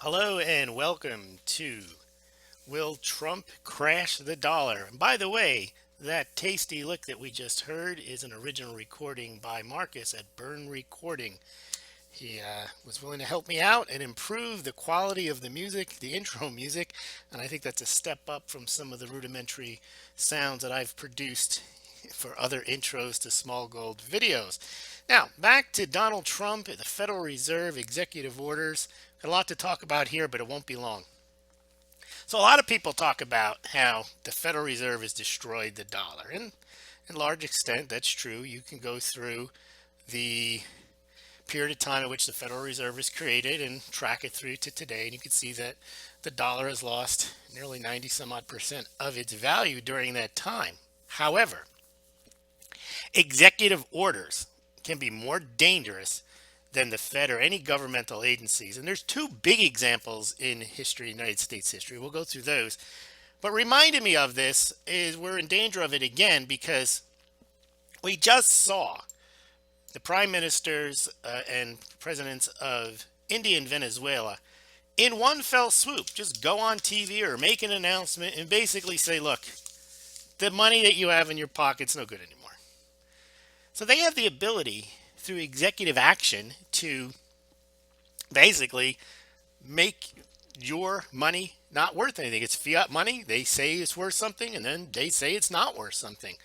Hello and welcome to Will Trump Crash the Dollar? And by the way, that tasty lick that we just heard is an original recording by Marcus at Burn Recording. He was willing to help me out and improve the quality of the music, the intro music, and I think that's a step up from some of the rudimentary sounds that I've produced for other intros to Smaulgld videos. Now, back to Donald Trump, the Federal Reserve executive orders. Got a lot to talk about here, but it won't be long. So, a lot of people talk about how the Federal Reserve has destroyed the dollar. And in large extent, that's true. You can go through the period of time at which the Federal Reserve was created and track it through to today, and you can see that the dollar has lost nearly 90 some odd percent of its value during that time. However, executive orders can be more dangerous than the Fed or any governmental agencies. And there's two big examples in history, United States history. We'll go through those. But reminding me of this is we're in danger of it again because we just saw the prime ministers and presidents of India and Venezuela in one fell swoop just go on TV or make an announcement and basically say, look, the money that you have in your pocket's no good anymore. So they have the ability through executive action to basically make your money not worth anything. It's fiat money. They say it's worth something, and then they say it's not worth something.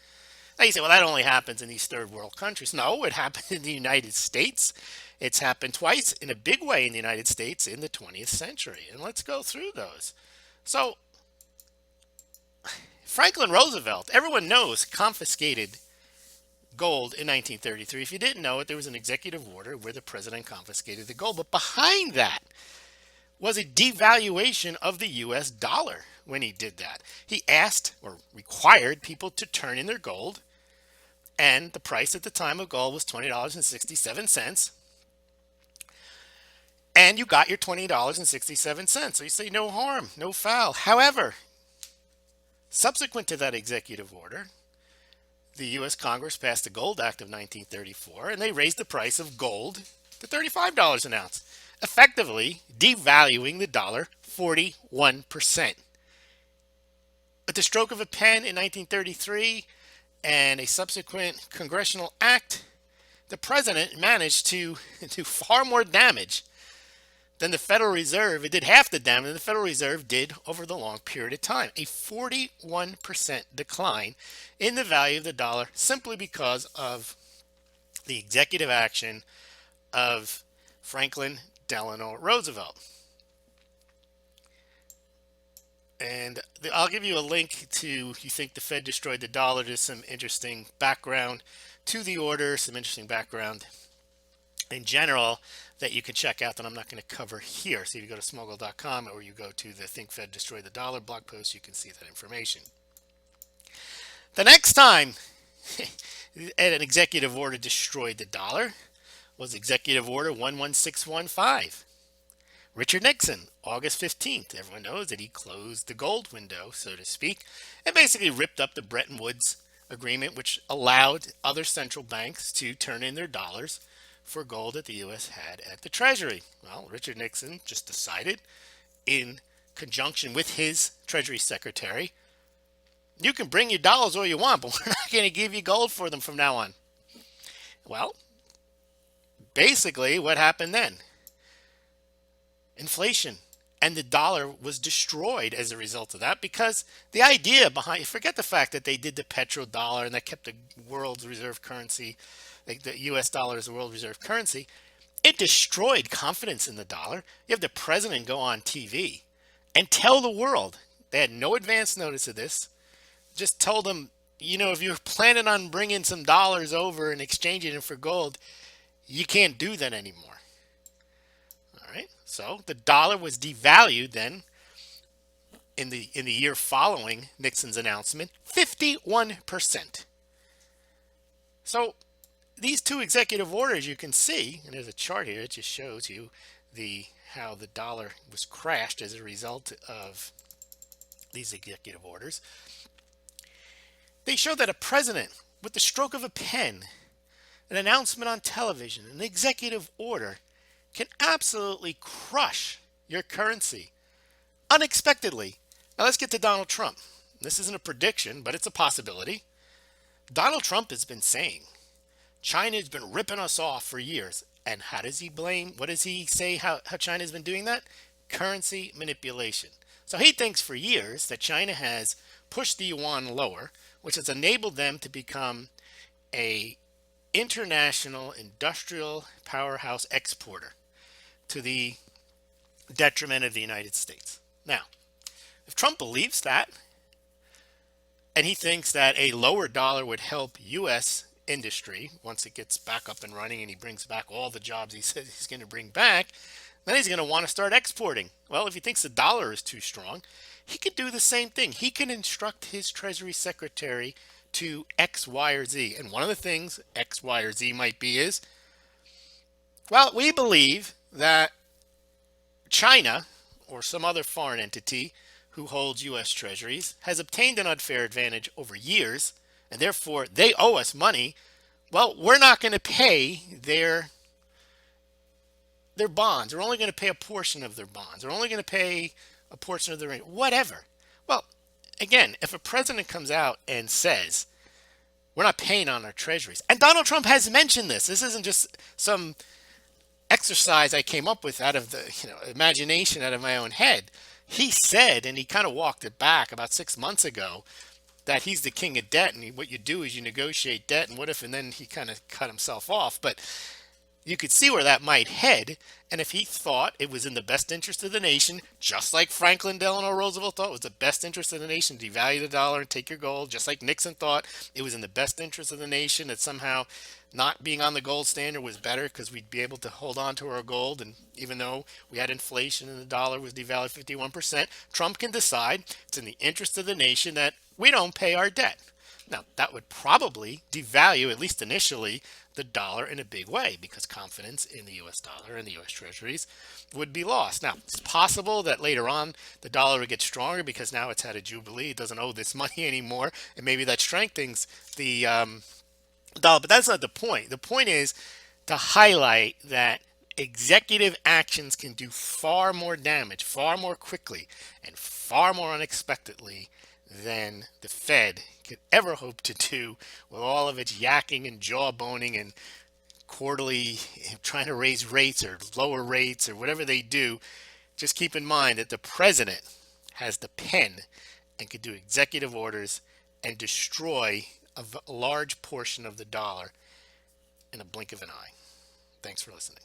Now you say, well, that only happens in these third world countries. No, it happened in the United States. It's happened twice in a big way in the United States in the 20th century. And let's go through those. So, Franklin Roosevelt, everyone knows, confiscated gold in 1933. If you didn't know it, there was an executive order where the president confiscated the gold. But behind that was a devaluation of the US dollar when he did that. He asked or required people to turn in their gold, and the price at the time of gold was $20.67. And you got your $20.67. So you say no harm, no foul. However, subsequent to that executive order, the U.S. Congress passed the Gold Act of 1934, and they raised the price of gold to $35 an ounce, effectively devaluing the dollar 41%. With the stroke of a pen in 1933 and a subsequent congressional act, the president managed to do far more damage than the Federal Reserve. It did half the damage than the Federal Reserve did over the long period of time. A 41% decline in the value of the dollar simply because of the executive action of Franklin Delano Roosevelt. And I'll give you a link to, you think the Fed destroyed the dollar, to some interesting background to the order, some interesting background in general that you can check out that I'm not going to cover here. So if you go to smaulgld.com or you go to the Think Fed Destroyed the Dollar blog post, you can see that information. The next time an executive order destroyed the dollar was Executive Order 11615. Richard Nixon, August 15th. Everyone knows that he closed the gold window, so to speak, and basically ripped up the Bretton Woods agreement, which allowed other central banks to turn in their dollars for gold that the U.S. had at the Treasury. Well, Richard Nixon just decided, in conjunction with his Treasury Secretary, you can bring your dollars all you want, but we're not going to give you gold for them from now on. Well, basically what happened then? Inflation. And the dollar was destroyed as a result of that, because the idea behind, forget the fact that they did the petrodollar and that kept the world's reserve currency, like the US dollar as the world reserve currency. It destroyed confidence in the dollar. You have the president go on TV and tell the world, they had no advance notice of this, just told them, if you're planning on bringing some dollars over and exchanging it for gold, you can't do that anymore. All right. So the dollar was devalued then in the year following Nixon's announcement, 51%. So these two executive orders, you can see, and there's a chart here, it just shows you how the dollar was crashed as a result of these executive orders. They show that a president, with the stroke of a pen, an announcement on television, an executive order, can absolutely crush your currency unexpectedly. Now let's get to Donald Trump. This isn't a prediction, but it's a possibility. Donald Trump has been saying China's been ripping us off for years. And how does he blame? What does he say how China's been doing that? Currency manipulation. So he thinks for years that China has pushed the yuan lower, which has enabled them to become a international industrial powerhouse exporter to the detriment of the United States. Now, if Trump believes that, and he thinks that a lower dollar would help U.S. industry once it gets back up and running and he brings back all the jobs he says he's going to bring back, then he's going to want to start exporting. Well, if he thinks the dollar is too strong, he could do the same thing. He can instruct his Treasury Secretary to X, Y, or Z. And one of the things X, Y, or Z might be is, well, we believe that China or some other foreign entity who holds U.S. treasuries has obtained an unfair advantage over years, and therefore they owe us money. Well, we're not going to pay their bonds. We're only going to pay a portion of their bonds. We're only going to pay a portion of their whatever. Well, again, if a president comes out and says we're not paying on our treasuries, and Donald Trump has mentioned this isn't just some exercise I came up with out of the imagination, out of my own head. He said, and he kind of walked it back about 6 months ago, that he's the king of debt, and what you do is you negotiate debt, and what if, and then he kind of cut himself off. But you could see where that might head. And if he thought it was in the best interest of the nation, just like Franklin Delano Roosevelt thought it was the best interest of the nation to devalue the dollar and take your gold, just like Nixon thought it was in the best interest of the nation that somehow not being on the gold standard was better because we'd be able to hold on to our gold. And even though we had inflation and the dollar was devalued 51%, Trump can decide it's in the interest of the nation that we don't pay our debt. Now, that would probably devalue, at least initially, the dollar in a big way because confidence in the U.S. dollar and the U.S. treasuries would be lost. Now, it's possible that later on the dollar would get stronger because now it's had a jubilee. It doesn't owe this money anymore, and maybe that strengthens the dollar. But that's not the point. The point is to highlight that executive actions can do far more damage, far more quickly, and far more unexpectedly than the Fed could ever hope to do with all of its yakking and jawboning and quarterly trying to raise rates or lower rates or whatever they do. Just keep in mind that the president has the pen and could do executive orders and destroy a large portion of the dollar in a blink of an eye. Thanks for listening.